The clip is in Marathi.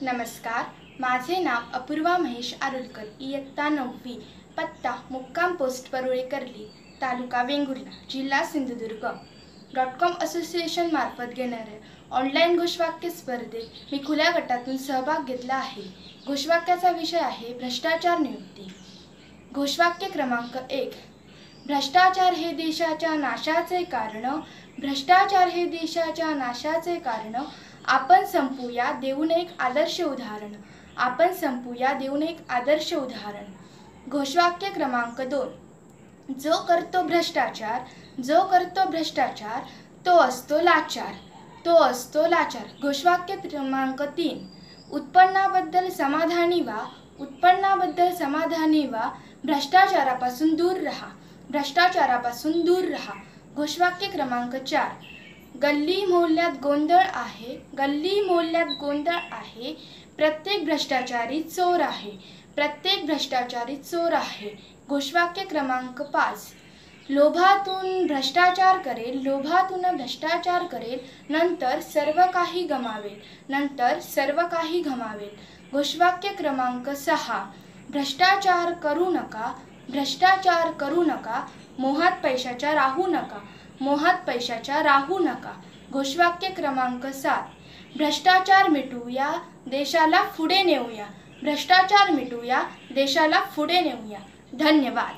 नमस्कार, माझे नाव अपूर्वा महेश आरुलकर, इयत्ता 9वी, पत्ता मुक्काम पोस्ट परुळे कर्ली, तालुका वेंगुर्ला, जिल्हा सिंधुदुर्ग. .com असोसिएशन मार्फत घेणाऱ्या ऑनलाईन घोषवाक्य स्पर्धेत मी खुल्या गटातून सहभाग घेतला आहे. घोषवाक्याचा विषय आहे भ्रष्टाचार नियुक्ती. घोषवाक्य क्रमांक 1. भ्रष्टाचार हे देशाच्या नाशाचे कारण. भ्रष्टाचार हे देशाच्या नाशाचे कारण. आपण संपूया देऊन एक आदर्श उदाहरण. आपण संपूया देऊन एक आदर्श उदाहरण. घोषवाक्य क्रमांक 2. जो करतो भ्रष्टाचार, जो करतो भ्रष्टाचार, तो असतो लाचार, तो असतो लाचार. घोषवाक्य क्रमांक 3. उत्पन्नाबद्दल समाधानी व्हा, उत्पन्नाबद्दल समाधानी व्हा. भ्रष्टाचारापासून दूर राहा, भ्रष्टाचारापासून दूर राहा. घोषवाक्य क्रमांक 4. गल्ली मोहल्ल्यात गोंधळ आहे, गल्ली मोहल्ल्यात गोंधळ आहे. प्रत्येक भ्रष्टाचारी चोर आहे, प्रत्येक भ्रष्टाचारी चोर आहे. घोषवाक्य क्रमांक 5. लोभातून भ्रष्टाचार करेल, लोभातून भ्रष्टाचार करेल, नंतर सर्व काही गमावेल, नंतर सर्व काही गमावेल. घोषवाक्य क्रमांक 6. भ्रष्टाचार करू नका, भ्रष्टाचार करू नका. मोहात पैशाच्या राहू नका, मोहात पैशाच्या राहू नका. घोषवाक्य क्रमांक 7. भ्रष्टाचार मिटवूया, देशाला पुढे नेऊया, भ्रष्टाचार मिटवूया, देशाला पुढे नेऊया. धन्यवाद.